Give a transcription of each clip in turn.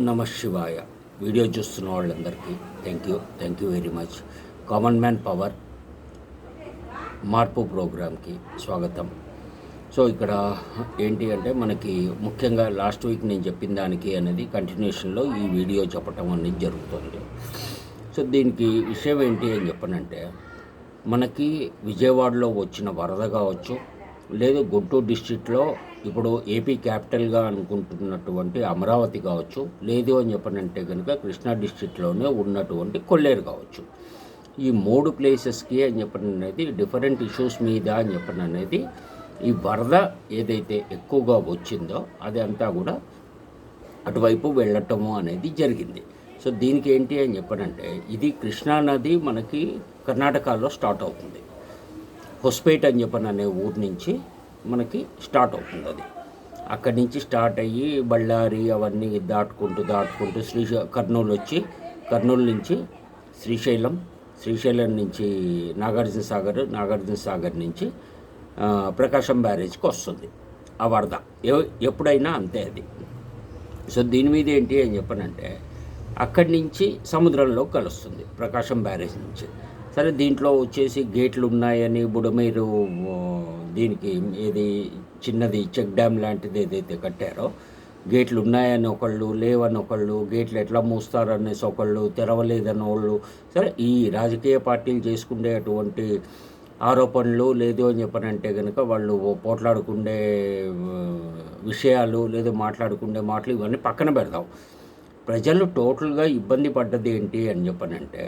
నమ శివాయ. వీడియో చూస్తున్న వాళ్ళందరికీ thank you very much. Common man power మార్పు ప్రోగ్రామ్కి స్వాగతం. సో ఇక్కడ ఏంటి అంటే మనకి ముఖ్యంగా లాస్ట్ వీక్ నేను చెప్పిన దానికి అనేది కంటిన్యూషన్లో ఈ వీడియో చెప్పటం అనేది జరుగుతుంది. సో దీనికి విషయం ఏంటి అని చెప్పనంటే, మనకి విజయవాడలో వచ్చిన వరద కావచ్చు, లేదు గుంటూరు డిస్ట్రిక్ట్లో ఇప్పుడు ఏపీ క్యాపిటల్గా అనుకుంటున్నటువంటి అమరావతి కావచ్చు, లేదు అని చెప్పనంటే కనుక కృష్ణా డిస్ట్రిక్ట్లోనే ఉన్నటువంటి కొల్లేరు కావచ్చు, ఈ మూడు ప్లేసెస్కి అని చెప్పని అనేది డిఫరెంట్ ఇష్యూస్ మీద అని చెప్పని అనేది ఈ వరద ఏదైతే ఎక్కువగా వచ్చిందో అది అంతా కూడా అటువైపు వెళ్ళటము అనేది జరిగింది. సో దీనికి ఏంటి అని చెప్పనంటే, ఇది కృష్ణా నది మనకి కర్ణాటకలో స్టార్ట్ అవుతుంది. హొస్పేట్ అని చెప్పని అనే ఊరు నుంచి మనకి స్టార్ట్ అవుతుంది. అది అక్కడి నుంచి స్టార్ట్ అయ్యి బళ్ళారి అవన్నీ దాటుకుంటూ కర్నూలు వచ్చి, కర్నూలు నుంచి శ్రీశైలం నుంచి నాగార్జున సాగర్ నుంచి ప్రకాశం బ్యారేజ్కి వస్తుంది ఆ వరద. ఎప్పుడైనా అంతే అది. సో దీని మీద ఏంటి అని చెప్పనంటే, అక్కడి నుంచి సముద్రంలో కలుస్తుంది ప్రకాశం బ్యారేజ్ నుంచి. సరే, దీంట్లో వచ్చేసి గేట్లు ఉన్నాయని బుడమేరు దీనికి ఏది చిన్నది చెక్ డ్యామ్ లాంటిది ఏదైతే కట్టారో, గేట్లు ఉన్నాయని ఒకళ్ళు, లేవని ఒకళ్ళు, గేట్లు ఎట్లా మూస్తారనేసి ఒకళ్ళు, తెరవలేదని వాళ్ళు. సరే, ఈ రాజకీయ పార్టీలు చేసుకునేటువంటి ఆరోపణలు లేదు అని చెప్పనంటే కనుక వాళ్ళు పోట్లాడుకునే విషయాలు, లేదు మాట్లాడుకునే మాటలు ఇవన్నీ పక్కన పెడదాం. ప్రజలు టోటల్గా ఇబ్బంది పడ్డది ఏంటి అని చెప్పనంటే,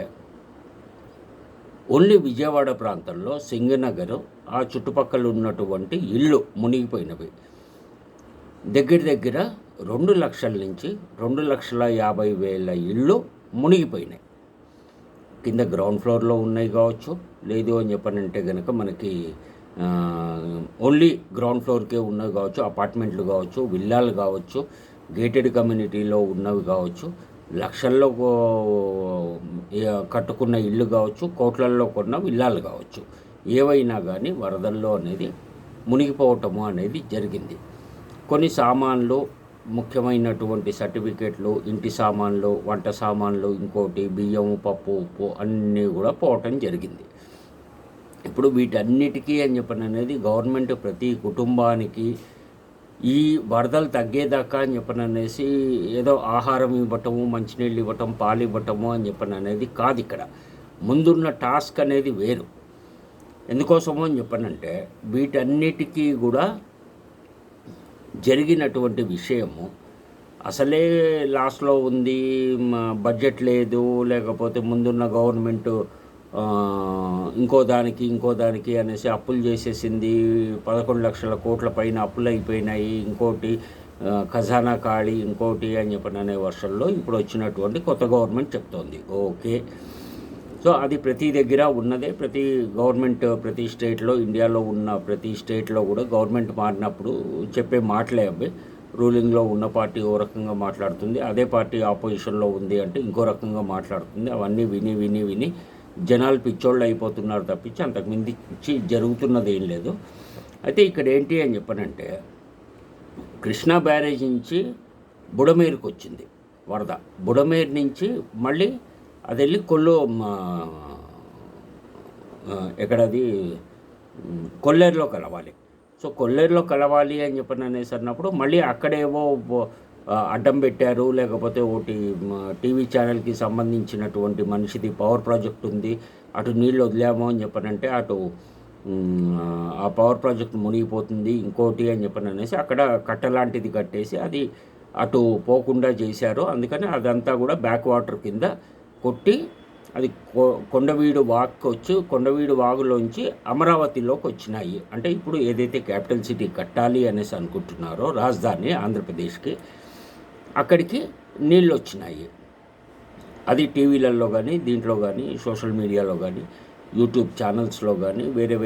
ఓన్లీ విజయవాడ ప్రాంతంలో సింగనగర్ ఆ చుట్టుపక్కల ఉన్నటువంటి ఇళ్ళు మునిగిపోయినవి. దగ్గర 2 లక్షల నుంచి 2,50,000 ఇళ్ళు మునిగిపోయినాయి. కింద గ్రౌండ్ ఫ్లోర్లో ఉన్నాయి కావచ్చు, లేదు అని చెప్పనంటే కనుక మనకి ఓన్లీ గ్రౌండ్ ఫ్లోర్కే ఉన్నవి కావచ్చు, అపార్ట్మెంట్లు కావచ్చు, విల్లాలు కావచ్చు, గేటెడ్ కమ్యూనిటీలో ఉన్నవి కావచ్చు, లక్షల్లో కట్టుకున్న ఇళ్ళు కావచ్చు, కోట్లల్లో కొన్న విల్లాలు కావచ్చు, ఏవైనా కానీ వరదల్లో అనేది మునిగిపోవటము అనేది జరిగింది. కొన్ని సామాన్లు, ముఖ్యమైనటువంటి సర్టిఫికేట్లు, ఇంటి సామాన్లు, వంట సామాన్లు, ఇంకోటి బియ్యం, పప్పు, ఉప్పు అన్నీ కూడా పోవటం జరిగింది. ఇప్పుడు వీటన్నిటికీ అని చెప్పని అనేది గవర్నమెంట్ ప్రతి కుటుంబానికి ఈ వరదలు తగ్గేదాకా అని చెప్పని అనేసి ఏదో ఆహారం ఇవ్వటము, మంచినీళ్ళు ఇవ్వటం, పాలు ఇవ్వటము అని చెప్పని అనేది కాదు. ఇక్కడ ముందున్న టాస్క్ అనేది వేరు. ఎందుకోసమో అని చెప్పనంటే, వీటన్నిటికీ కూడా జరిగినటువంటి విషయము అసలే లాస్ట్లో ఉంది, బడ్జెట్ లేదు, లేకపోతే ముందున్న గవర్నమెంటు ఇంకో దానికి అనేసి అప్పులు చేసేసింది, 11 లక్షల కోట్ల పైన అప్పులు అయిపోయినాయి, ఇంకోటి ఖజానా ఖాళీ, ఇంకోటి అని చెప్పని అనే వర్షంలో ఇప్పుడు వచ్చినటువంటి కొత్త గవర్నమెంట్ చెప్తోంది. ఓకే, సో అది ప్రతి దగ్గర ఉన్నదే. ప్రతి గవర్నమెంట్ ప్రతి స్టేట్లో, ఇండియాలో ఉన్న ప్రతి స్టేట్లో కూడా గవర్నమెంట్ మారినప్పుడు చెప్పే మాటలే అవి. రూలింగ్లో ఉన్న పార్టీ ఓ రకంగా మాట్లాడుతుంది, అదే పార్టీ ఆపోజిషన్లో ఉంది అంటే ఇంకో రకంగా మాట్లాడుతుంది. అవన్నీ విని జనాలు పిచ్చోళ్ళు అయిపోతున్నారు తప్పించి అంతకుమించి జరుగుతున్నది ఏం లేదు. అయితే ఇక్కడ ఏంటి అని చెప్పనంటే, కృష్ణా బ్యారేజ్ నుంచి బుడమేరుకు వచ్చింది వరద. బుడమేరు నుంచి మళ్ళీ అది వెళ్ళి ఎక్కడది కొల్లేరులో కలవాలి. సో కొల్లేరులో కలవాలి అని చెప్పని అనేసి అన్నప్పుడు మళ్ళీ అక్కడేవో అడ్డం పెట్టారు, లేకపోతే ఒకటి టీవీ ఛానల్కి సంబంధించినటువంటి మనిషిది పవర్ ప్రాజెక్ట్ ఉంది, అటు నీళ్ళు వదిలామో అని చెప్పనంటే అటు ఆ పవర్ ప్రాజెక్ట్ మునిగిపోతుంది, ఇంకోటి అని చెప్పని అనేసి అక్కడ కట్టలాంటిది కట్టేసి అది అటు పోకుండా చేశారు. అందుకని అదంతా కూడా బ్యాక్ వాటర్ కింద కొట్టి అది కొండవీడు వాగులోంచి అమరావతిలోకి వచ్చినాయి. అంటే ఇప్పుడు ఏదైతే క్యాపిటల్ సిటీ కట్టాలి అనేసి అనుకుంటున్నారో, రాజధాని ఆంధ్రప్రదేశ్కి, అక్కడికి నీళ్ళు వచ్చినాయి. అది టీవీలలో కానీ, దీంట్లో కానీ, సోషల్ మీడియాలో కానీ, యూట్యూబ్ ఛానల్స్లో కానీ, వేరే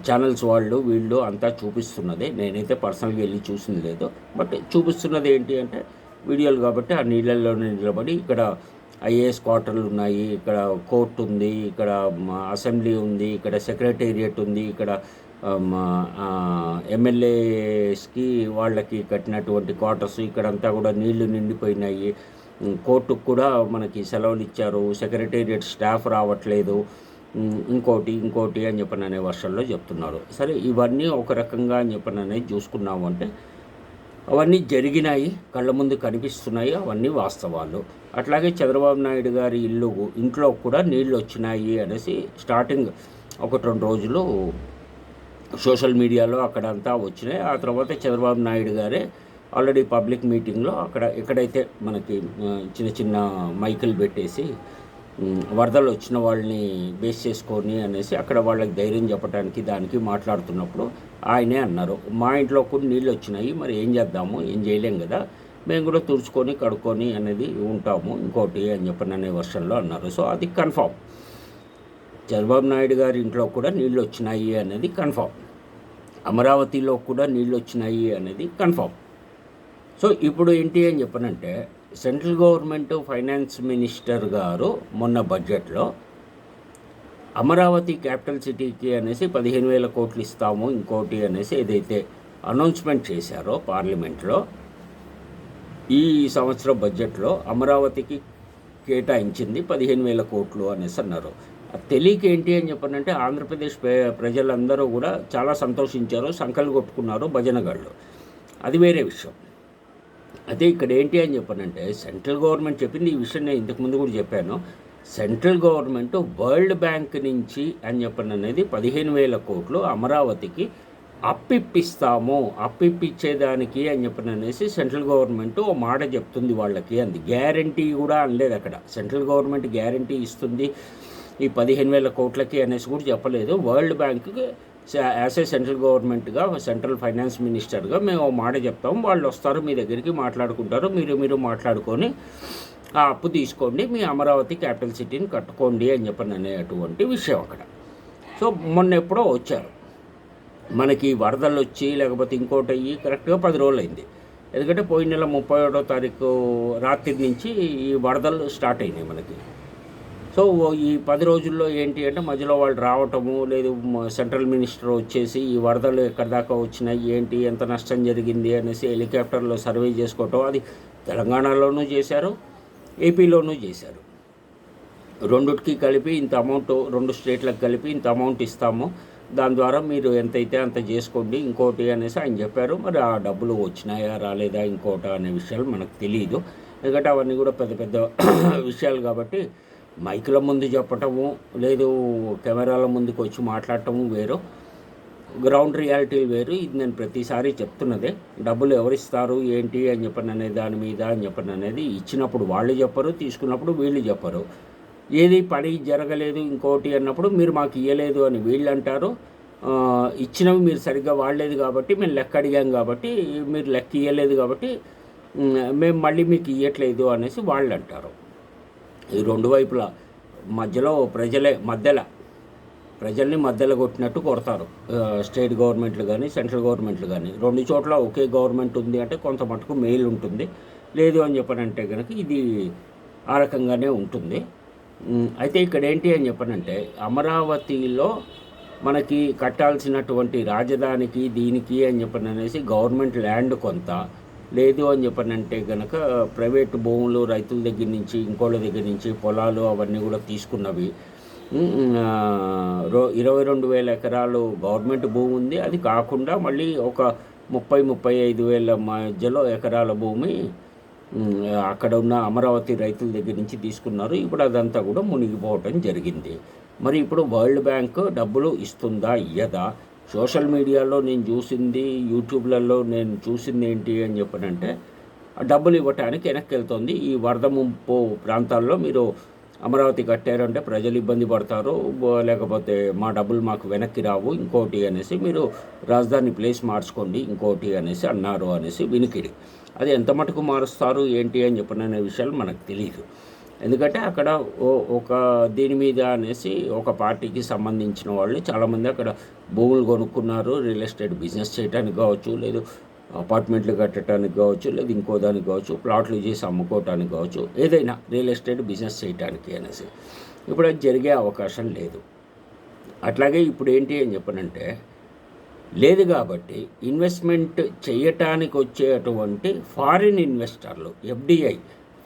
ఛానల్స్ వీళ్ళు అంతా చూపిస్తున్నదే. నేనైతే పర్సనల్గా వెళ్ళి చూసింది లేదు, బట్ చూపిస్తున్నది ఏంటి అంటే వీడియోలు కాబట్టి ఆ నీళ్ళల్లోనే నిలబడి ఇక్కడ ఐఏఎస్ క్వార్టర్లు ఉన్నాయి, ఇక్కడ కోర్టు ఉంది, ఇక్కడ అసెంబ్లీ ఉంది, ఇక్కడ సెక్రటేరియట్ ఉంది, ఇక్కడ ఎమ్మెల్యేస్కి వాళ్ళకి కట్టినటువంటి క్వార్టర్స్ ఇక్కడంతా కూడా నీళ్లు నిండిపోయినాయి. కోర్టుకు కూడా మనకి సెలవులు ఇచ్చారు, సెక్రటేరియట్ స్టాఫ్ రావట్లేదు, ఇంకోటి అని చెప్పననే వర్షంలో చెప్తున్నారు. సరే, ఇవన్నీ ఒక రకంగా అని చెప్పననేది చూసుకున్నాము అంటే అవన్నీ జరిగినాయి, కళ్ళ ముందు కనిపిస్తున్నాయి, అవన్నీ వాస్తవాలు. అట్లాగే చంద్రబాబు నాయుడు గారి ఇంట్లో కూడా నీళ్ళు వచ్చినాయి అనేసి స్టార్టింగ్ 1-2 రోజులు సోషల్ మీడియాలో అక్కడంతా వచ్చినాయి. ఆ తర్వాత చంద్రబాబు నాయుడు గారే ఆల్రెడీ పబ్లిక్ మీటింగ్లో ఎక్కడైతే మనకి చిన్న చిన్న మైకులు పెట్టేసి వరదలు వచ్చిన వాళ్ళని బేస్ చేసుకొని అనేసి అక్కడ వాళ్ళకి ధైర్యం చెప్పడానికి దానికి మాట్లాడుతున్నప్పుడు ఆయనే అన్నారు, మా ఇంట్లో కూడా నీళ్ళు వచ్చినాయి, మరి ఏం చేద్దాము, ఏం చేయలేం కదా, మేము కూడా తుడుచుకొని కడుక్కొని అనేది ఉంటాము, ఇంకోటి అని చెప్పననే వర్షన్లో అన్నారు. సో అది కన్ఫామ్. చంద్రబాబు నాయుడు గారి ఇంట్లో కూడా నీళ్ళు వచ్చినాయి అనేది కన్ఫామ్. అమరావతిలో కూడా నీళ్ళు వచ్చినాయి అనేది కన్ఫామ్. సో ఇప్పుడు ఏంటి అని చెప్పనంటే సెంట్రల్ గవర్నమెంట్ ఫైనాన్స్ మినిస్టర్ గారు మొన్న బడ్జెట్లో అమరావతి క్యాపిటల్ సిటీకి అనేసి 15,000 కోట్లు ఇస్తాము ఇంకోటి అనేసి ఏదైతే అనౌన్స్మెంట్ చేశారో పార్లమెంట్లో, ఈ సంవత్సరం బడ్జెట్లో అమరావతికి కేటాయించింది 15,000 కోట్లు అనేసి అన్నారు. తెలియక ఏంటి అని చెప్పనంటే ఆంధ్రప్రదేశ్ ప్రజలందరూ కూడా చాలా సంతోషించారు, సంకలు కొట్టుకున్నారు భజనగాళ్ళు, అది వేరే విషయం. అయితే ఇక్కడ ఏంటి అని చెప్పనంటే సెంట్రల్ గవర్నమెంట్ చెప్పింది, ఈ విషయం నేను ఇంతకుముందు కూడా చెప్పాను, సెంట్రల్ గవర్నమెంట్ వరల్డ్ బ్యాంక్ నుంచి అని చెప్పననేది 15,000 కోట్లు అమరావతికి అప్పిప్పించేదానికి అని చెప్పననేసి సెంట్రల్ గవర్నమెంట్ ఓ మాట చెప్తుంది వాళ్ళకి. అంది గ్యారంటీ కూడా అనలేదు అక్కడ. సెంట్రల్ గవర్నమెంట్ గ్యారంటీ ఇస్తుంది ఈ 15,000 కోట్లకి అనేసి కూడా చెప్పలేదు. వరల్డ్ బ్యాంక్కి యాజ్ ఏ సెంట్రల్ గవర్నమెంట్గా, సెంట్రల్ ఫైనాన్స్ మినిస్టర్గా మేము మాట చెప్తాము, వాళ్ళు వస్తారు మీ దగ్గరికి, మాట్లాడుకుంటారు, మీరు మాట్లాడుకొని ఆ అప్పు తీసుకోండి, మీ అమరావతి క్యాపిటల్ సిటీని కట్టుకోండి అని చెప్పని అనేటువంటి విషయం అక్కడ. సో మొన్న ఎప్పుడో వచ్చారు, మనకి వరదలు వచ్చి లేకపోతే ఇంకోటి అయ్యి కరెక్ట్గా 10 రోజులు అయింది. ఎందుకంటే పోయిన నెల 31వ తారీఖు రాత్రి నుంచి ఈ వరదలు స్టార్ట్ అయినాయి మనకి. సో ఈ 10 రోజుల్లో ఏంటి అంటే మధ్యలో వాళ్ళు రావటము లేదు, సెంట్రల్ మినిస్టర్ వచ్చేసి ఈ వరదలు ఎక్కడి దాకా వచ్చినాయి, ఏంటి, ఎంత నష్టం జరిగింది అనేసి హెలికాప్టర్లో సర్వే చేసుకోవటం, అది తెలంగాణలోనూ చేశారు, ఏపీలోనూ చేశారు. రెండుకి కలిపి ఇంత అమౌంట్, 2 స్టేట్లకు కలిపి ఇంత అమౌంట్ ఇస్తాము, దాని ద్వారా మీరు ఎంతైతే అంత చేసుకోండి ఇంకోటి అనేసి ఆయన చెప్పారు. మరి ఆ డబ్బులు వచ్చినాయా రాలేదా ఇంకోట అనే విషయాలు మనకు తెలియదు, ఎందుకంటే అవన్నీ కూడా పెద్ద పెద్ద విషయాలు కాబట్టి మైకుల ముందు చెప్పటము లేదు, కెమెరాల ముందుకు వచ్చి మాట్లాడటము వేరు, గ్రౌండ్ రియాలిటీలు వేరు. ఇది నేను ప్రతిసారి చెప్తున్నదే. డబ్బులు ఎవరిస్తారు ఏంటి అని చెప్పననే దాని మీద అని చెప్పననేది ఇచ్చినప్పుడు వాళ్ళు చెప్పరు, తీసుకున్నప్పుడు వీళ్ళు చెప్పరు. ఏది పని జరగలేదు ఇంకోటి అన్నప్పుడు మీరు మాకు ఇవ్వలేదు అని వీళ్ళు అంటారు, ఇచ్చినవి మీరు సరిగ్గా వాడలేదు కాబట్టి మేము లెక్క అడిగాం కాబట్టి మీరు లెక్క ఇవ్వలేదు కాబట్టి మేము మళ్ళీ మీకు ఇవ్వట్లేదు అనేసి వాళ్ళు అంటారు. ఈ రెండు వైపులా మధ్యలో ప్రజల్ని మధ్యలో కొట్టినట్టు కొడతారు స్టేట్ గవర్నమెంట్లు కానీ సెంట్రల్ గవర్నమెంట్లు కానీ. 2 చోట్ల ఒకే గవర్నమెంట్ ఉంది అంటే కొంత మటుకు మెయిల్ ఉంటుంది, లేదు అని చెప్పనంటే కనుక ఇది ఆ రకంగానే ఉంటుంది. అయితే ఇక్కడ ఏంటి అని చెప్పనంటే అమరావతిలో మనకి కట్టాల్సినటువంటి రాజధానికి దీనికి అని చెప్పననేసి గవర్నమెంట్ ల్యాండ్ కొంత, లేదు అని చెప్పనంటే కనుక ప్రైవేటు భూములు రైతుల దగ్గర నుంచి ఇంకోళ్ళ దగ్గర నుంచి పొలాలు అవన్నీ కూడా తీసుకున్నవి. 22,000 ఎకరాలు గవర్నమెంట్ భూమి ఉంది, అది కాకుండా మళ్ళీ ఒక 30,000-35,000 మధ్యలో ఎకరాల భూమి అక్కడ ఉన్న అమరావతి రైతుల దగ్గర నుంచి తీసుకున్నారు. ఇప్పుడు అదంతా కూడా మునిగిపోవటం జరిగింది. మరి ఇప్పుడు వరల్డ్ బ్యాంక్ డబ్బులు ఇస్తుందా ఇయ్యదా? సోషల్ మీడియాలో నేను చూసింది, యూట్యూబ్లలో నేను చూసింది ఏంటి అని చెప్పనంటే డబ్బులు ఇవ్వటానికి వెనక్కి వెళ్తుంది. ఈ వరద ముంపు ప్రాంతాల్లో మీరు అమరావతి కట్టారంటే ప్రజలు ఇబ్బంది పడతారు, లేకపోతే మా డబ్బులు మాకు వెనక్కి రావు ఇంకోటి అనేసి మీరు రాజధాని ప్లేస్ మార్చుకోండి ఇంకోటి అనేసి అన్నారు అనేసి వినికిడి. అది ఎంత మటుకు మారుస్తారు ఏంటి అని చెప్పిన విషయాలు మనకు తెలియదు. ఎందుకంటే అక్కడ ఒక దీని మీద అనేసి ఒక పార్టీకి సంబంధించిన వాళ్ళు చాలామంది అక్కడ భూములు కొనుక్కున్నారు, రియల్ ఎస్టేట్ బిజినెస్ చేయడానికి కావచ్చు, లేదు అపార్ట్మెంట్లు కట్టడానికి కావచ్చు, లేదు ఇంకో దానికి కావచ్చు, ప్లాట్లు చేసి అమ్ముకోవటానికి కావచ్చు, ఏదైనా రియల్ ఎస్టేట్ బిజినెస్ చేయడానికి అనేసి. ఇప్పుడు అది జరిగే అవకాశం లేదు. అట్లాగే ఇప్పుడు ఏంటి అని చెప్పనంటే లేదు. కాబట్టి ఇన్వెస్ట్మెంట్ చేయటానికి వచ్చేటువంటి ఫారిన్ ఇన్వెస్టర్లు, ఎఫ్డిఐ,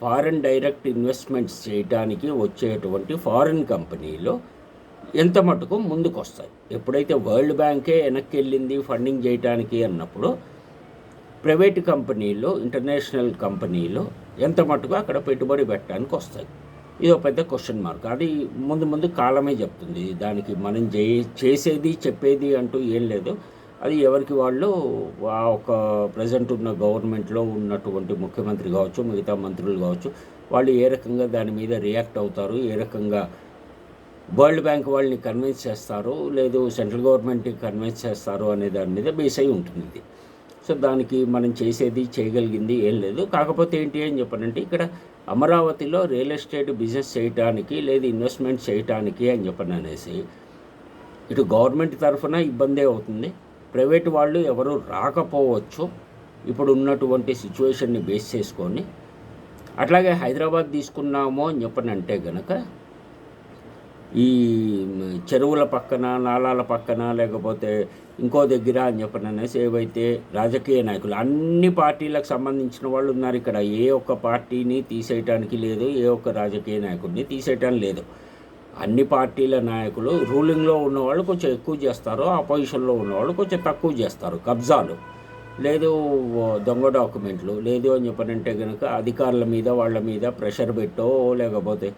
ఫారిన్ డైరెక్ట్ ఇన్వెస్ట్మెంట్స్ చేయడానికి వచ్చేటువంటి ఫారిన్ కంపెనీలు ఎంత మటుకు ముందుకు వస్తాయి. ఎప్పుడైతే వరల్డ్ బ్యాంకే వెనక్కి వెళ్ళింది ఫండింగ్ చేయడానికి అన్నప్పుడు ప్రైవేట్ కంపెనీలు, ఇంటర్నేషనల్ కంపెనీలు ఎంత మటుకు అక్కడ పెట్టుబడి పెట్టడానికి వస్తాయి. ఇది ఒక పెద్ద క్వశ్చన్ మార్క్. అది ముందు ముందు కాలమే చెప్తుంది. దానికి మనం చేసేది చెప్పేది అంటూ ఏం లేదు. అది ఎవరికి వాళ్ళు ఆ ఒక ప్రజెంట్ ఉన్న గవర్నమెంట్లో ఉన్నటువంటి ముఖ్యమంత్రి కావచ్చు, మిగతా మంత్రులు కావచ్చు, వాళ్ళు ఏ రకంగా దాని మీద రియాక్ట్ అవుతారు, ఏ రకంగా వరల్డ్ బ్యాంక్ వాళ్ళని కన్విన్స్ చేస్తారు, లేదు సెంట్రల్ గవర్నమెంట్ని కన్విన్స్ చేస్తారు అనే దాని మీద బేస్ అయి ఉంటుంది ఇది. సో దానికి మనం చేసేది చేయగలిగింది ఏం లేదు. కాకపోతే ఏంటి అని చెప్పనంటే ఇక్కడ అమరావతిలో రియల్ ఎస్టేట్ బిజినెస్ చేయటానికి లేదు ఇన్వెస్ట్మెంట్ చేయటానికి అని చెప్పననేసి ఇటు గవర్నమెంట్ తరఫున ఇబ్బందే అవుతుంది, ప్రైవేట్ వాళ్ళు ఎవరు రాకపోవచ్చు ఇప్పుడు ఉన్నటువంటి సిచ్యువేషన్ని బేస్ చేసుకొని. అట్లాగే హైదరాబాద్ తీసుకున్నామో అని చెప్పనంటే కనుక ఈ చెరువుల పక్కన, నాలాల పక్కన, లేకపోతే ఇంకో దగ్గర అని చెప్పననేసి ఏవైతే రాజకీయ నాయకులు, అన్ని పార్టీలకు సంబంధించిన వాళ్ళు ఉన్నారు ఇక్కడ. ఏ ఒక్క పార్టీని తీసేయటానికి లేదు, ఏ ఒక్క రాజకీయ నాయకుడిని తీసేయటానికి లేదు. అన్ని పార్టీల నాయకులు రూలింగ్లో ఉన్నవాళ్ళు కొంచెం ఎక్కువ చేస్తారు, ఆపోజిషన్లో ఉన్నవాళ్ళు కొంచెం తక్కువ చేస్తారు. కబ్జాలు లేదు, దొంగ డాక్యుమెంట్లు లేదు అని చెప్పనంటే కనుక అధికారుల మీద వాళ్ళ మీద ప్రెషర్ పెట్టో, లేకపోతే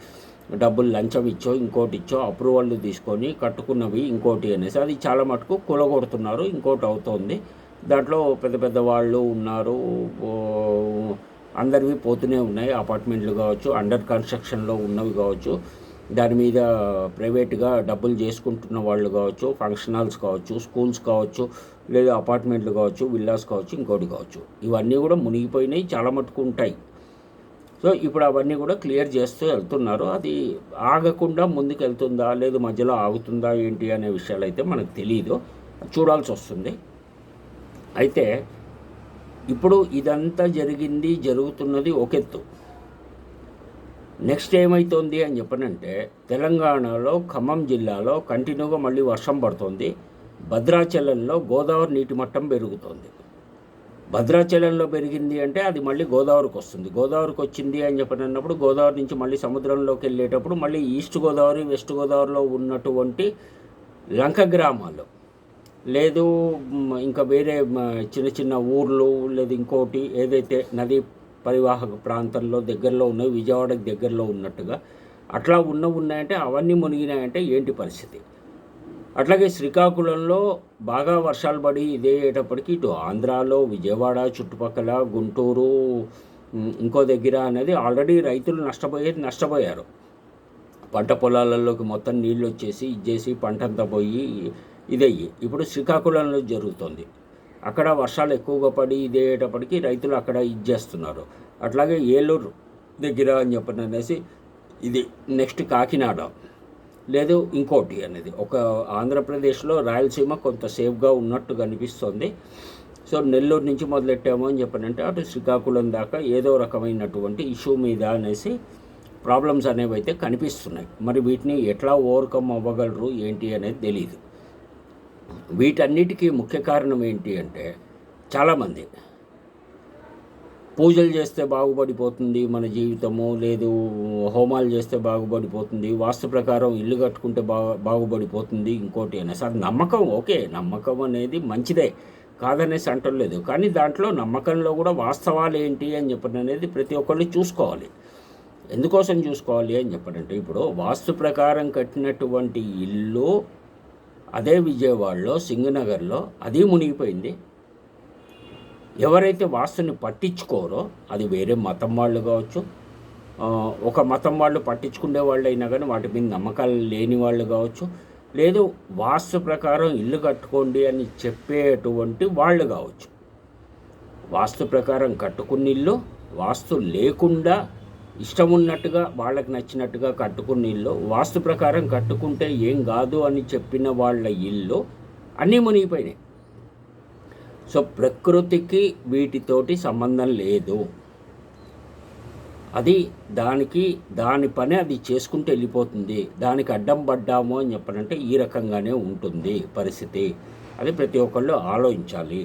డబ్బులు లంచం ఇచ్చో, ఇంకోటి ఇచ్చో, అప్రూవల్ తీసుకొని కట్టుకున్నవి ఇంకోటి అనేసి అది చాలా మటుకు కూలగొడుతున్నారు. ఇంకోటి అవుతోంది. దాంట్లో పెద్ద పెద్ద వాళ్ళు ఉన్నారు, అందరివి పోతూనే ఉన్నాయి. అపార్ట్మెంట్లు కావచ్చు, అండర్ కన్స్ట్రక్షన్లో ఉన్నవి కావచ్చు, దాని మీద ప్రైవేట్గా డబ్బులు చేసుకుంటున్న వాళ్ళు కావచ్చు, ఫంక్షన్ హాల్స్ కావచ్చు, స్కూల్స్ కావచ్చు, లేదా అపార్ట్మెంట్లు కావచ్చు, విల్లాస్ కావచ్చు, ఇంకోటి కావచ్చు, ఇవన్నీ కూడా మునిగిపోయినాయి, చాలా మటుకు ఉంటాయి. సో ఇప్పుడు అవన్నీ కూడా క్లియర్ చేస్తూ వెళ్తున్నారు. అది ఆగకుండా ముందుకు వెళ్తుందా, లేదు మధ్యలో ఆగుతుందా ఏంటి అనే విషయాలు అయితే మనకు తెలియదు, చూడాల్సి వస్తుంది. అయితే ఇప్పుడు ఇదంతా జరుగుతున్నది ఒకెత్తు. నెక్స్ట్ ఏమవుతుంది అని చెప్పనంటే తెలంగాణలో ఖమ్మం జిల్లాలో కంటిన్యూగా మళ్ళీ వర్షం పడుతుంది. భద్రాచలంలో గోదావరి నీటి మట్టం పెరుగుతోంది. భద్రాచలంలో పెరిగింది అంటే అది మళ్ళీ గోదావరికి వస్తుంది. గోదావరికి వచ్చింది అని చెప్పినప్పుడు గోదావరి నుంచి మళ్ళీ సముద్రంలోకి వెళ్ళేటప్పుడు మళ్ళీ ఈస్ట్ గోదావరి, వెస్ట్ గోదావరిలో ఉన్నటువంటి లంక గ్రామాలు, లేదు ఇంకా వేరే చిన్న చిన్న ఊర్లు, లేదు ఇంకోటి ఏదైతే నదీ పరివాహక ప్రాంతంలో దగ్గరలో ఉన్నాయి, విజయవాడకి దగ్గరలో ఉన్నట్టుగా అట్లా ఉన్నాయంటే అవన్నీ మునిగినాయంటే ఏంటి పరిస్థితి? అట్లాగే శ్రీకాకుళంలో బాగా వర్షాలు పడి ఇదేటప్పటికి ఇటు ఆంధ్రాలో విజయవాడ చుట్టుపక్కల, గుంటూరు, ఇంకో దగ్గర అనేది ఆల్రెడీ రైతులు నష్టపోయారు. పంట పొలాలలోకి మొత్తం నీళ్ళు వచ్చేసి ఇచ్చేసి పంట అంతా పోయి ఇదయ్యి ఇప్పుడు శ్రీకాకుళంలో జరుగుతుంది. అక్కడ వర్షాలు ఎక్కువగా పడి ఇదేటప్పటికి రైతులు అక్కడ ఇచ్చేస్తున్నారు. అట్లాగే ఏలూరు దగ్గర అని చెప్పననేసి ఇది నెక్స్ట్ కాకినాడ, లేదు ఇంకోటి అనేది ఒక ఆంధ్రప్రదేశ్లో రాయలసీమ కొంత సేఫ్గా ఉన్నట్టు కనిపిస్తుంది. సో నెల్లూరు నుంచి మొదలెట్టాము అని చెప్పనంటే అటు శ్రీకాకుళం దాకా ఏదో రకమైనటువంటి ఇష్యూ మీద అనేసి ప్రాబ్లమ్స్ అనేవి అయితే కనిపిస్తున్నాయి. మరి వీటిని ఎట్లా ఓవర్కమ్ అవ్వగలరు ఏంటి అనేది తెలియదు. వీటన్నిటికీ ముఖ్య కారణం ఏంటి అంటే చాలామంది పూజలు చేస్తే బాగుపడిపోతుంది మన జీవితము, లేదు హోమాలు చేస్తే బాగుపడిపోతుంది, వాస్తు ప్రకారం ఇల్లు కట్టుకుంటే బాగుపడిపోతుంది ఇంకోటి అనేసి అది నమ్మకం. ఓకే, నమ్మకం అనేది మంచిదే, కాదనేసి అంటలేదు. కానీ దాంట్లో నమ్మకంలో కూడా వాస్తవాలు ఏంటి అని చెప్పడం ప్రతి ఒక్కళ్ళు చూసుకోవాలి. ఎందుకోసం చూసుకోవాలి అని చెప్పడంటే ఇప్పుడు వాస్తు ప్రకారం కట్టినటువంటి ఇల్లు అదే విజయవాడలో సింగనగర్లో అది మునిగిపోయింది. ఎవరైతే వాస్తుని పట్టించుకోరో అది వేరే మతం వాళ్ళు కావచ్చు, ఒక మతం వాళ్ళు పట్టించుకునే వాళ్ళు అయినా కానీ వాటి మీద నమ్మకాలు లేని వాళ్ళు కావచ్చు, లేదు వాస్తు ప్రకారం ఇల్లు కట్టుకోండి అని చెప్పేటువంటి వాళ్ళు కావచ్చు. వాస్తు ప్రకారం కట్టుకున్న ఇల్లు, వాస్తు లేకుండా ఇష్టం ఉన్నట్టుగా వాళ్ళకి నచ్చినట్టుగా కట్టుకున్న ఇల్లు, వాస్తు ప్రకారం కట్టుకుంటే ఏం కాదు అని చెప్పిన వాళ్ళ ఇల్లు అన్నీ మునిగిపోయినాయి. సో ప్రకృతికి వీటితోటి సంబంధం లేదు. అది దాని పని అది చేసుకుంటూ వెళ్ళిపోతుంది. దానికి అడ్డం పడ్డాము అని చెప్పనంటే ఈ రకంగానే ఉంటుంది పరిస్థితి. అది ప్రతి ఒక్కళ్ళు ఆలోచించాలి.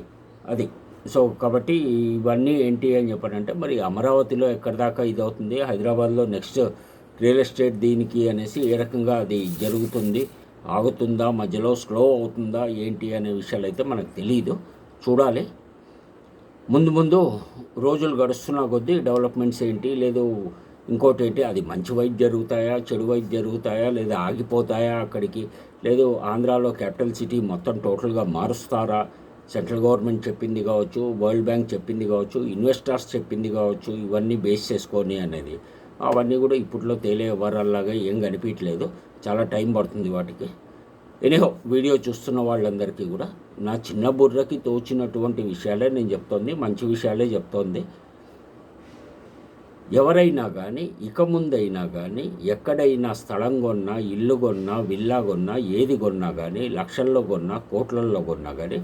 అది సో కాబట్టి ఇవన్నీ ఏంటి అని చెప్పానంటే, మరి అమరావతిలో ఎక్కడి దాకా ఇది అవుతుంది, హైదరాబాద్లో నెక్స్ట్ రియల్ ఎస్టేట్ దీనికి అనేసి ఏ రకంగా అది జరుగుతుంది, ఆగుతుందా, మధ్యలో స్లో అవుతుందా ఏంటి అనే విషయాలు అయితే మనకు తెలియదు, చూడాలి. ముందు ముందు రోజులు గడుస్తున్న కొద్దీ డెవలప్మెంట్స్ ఏంటి, లేదు ఇంకోటి ఏంటి, అది మంచి వైపు జరుగుతాయా, చెడు వైపు జరుగుతాయా, లేదా ఆగిపోతాయా అక్కడికి, లేదు ఆంధ్రాలో క్యాపిటల్ సిటీ మొత్తం టోటల్గా మారుస్తారా, సెంట్రల్ గవర్నమెంట్ చెప్పింది కావచ్చు, వరల్డ్ బ్యాంక్ చెప్పింది కావచ్చు, ఇన్వెస్టర్స్ చెప్పింది కావచ్చు, ఇవన్నీ బేస్ చేసుకొని అనేది అవన్నీ కూడా ఇప్పట్లో తేలే వరాల్లాగా ఏం కనిపించలేదు, చాలా టైం పడుతుంది వాటికి. ఎనీహో వీడియో చూస్తున్న వాళ్ళందరికీ కూడా నా చిన్న బుర్రకి తోచినటువంటి విషయాలే నేను చెప్తోంది, మంచి విషయాలే చెప్తోంది. ఎవరైనా కానీ ఇక ముందైనా కానీ ఎక్కడైనా స్థలం కొన్నా, ఇల్లు కొన్నా, విల్లా కొన్నా, ఏది కొన్నా కానీ, లక్షల్లో కొన్నా, కోట్లల్లో కొన్నా కానీ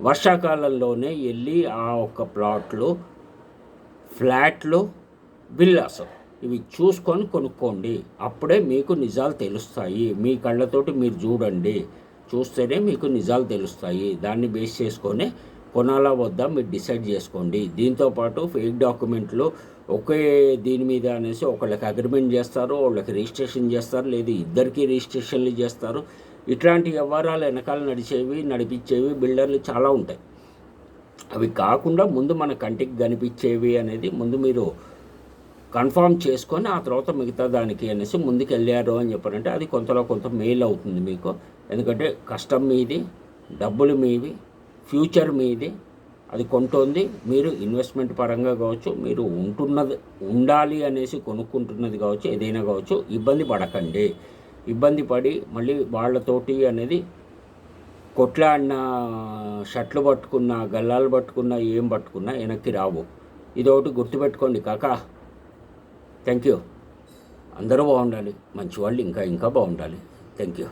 వర్షాకాలంలోనే వెళ్ళి ఆ ఒక్క ప్లాట్లు, ఫ్లాట్లు, విల్లాస్ ఇవి చూసుకొని కొనుక్కోండి. అప్పుడే మీకు నిజాలు తెలుస్తాయి. మీ కళ్ళతోటి మీరు చూడండి, చూస్తేనే మీకు నిజాలు తెలుస్తాయి. దాన్ని బేస్ చేసుకొని కొనాలా వద్దా మీరు డిసైడ్ చేసుకోండి. దీంతోపాటు ఫేక్ డాక్యుమెంట్లు ఒకే దీని మీద అనేసి ఒకళ్ళకి అగ్రిమెంట్ చేస్తారు, వాళ్ళకి రిజిస్ట్రేషన్ చేస్తారు, లేదు ఇద్దరికి రిజిస్ట్రేషన్లు చేస్తారు. ఇట్లాంటి వ్యవహారాలు వెనకాల నడిపించేవి బిల్డర్లు చాలా ఉంటాయి. అవి కాకుండా ముందు మన కంటికి కనిపించేవి అనేది ముందు మీరు కన్ఫామ్ చేసుకొని ఆ తర్వాత మిగతా దానికి అనేసి ముందుకు వెళ్ళారు అని చెప్పారంటే అది కొంతలో కొంత మెయిల్ అవుతుంది మీకు. ఎందుకంటే కష్టం మీది, డబ్బులు మీవి, ఫ్యూచర్ మీది. అది కొంటోంది మీరు ఇన్వెస్ట్మెంట్ పరంగా కావచ్చు, మీరు ఉండాలి అనేసి కొనుక్కుంటున్నది కావచ్చు, ఏదైనా కావచ్చు. ఇబ్బంది పడకండి. ఇబ్బంది పడి మళ్ళీ వాళ్ళతోటి అనేది కొట్లాడిన, షర్ట్లు పట్టుకున్నా, గల్లాలు పట్టుకున్నా, ఏం పట్టుకున్నా వెనక్కి రావు. ఇదొకటి గుర్తుపెట్టుకోండి కాకా. Thank you. అందరూ బాగుండాలి, మంచి వాళ్ళు ఇంకా బాగుండాలి. Thank you.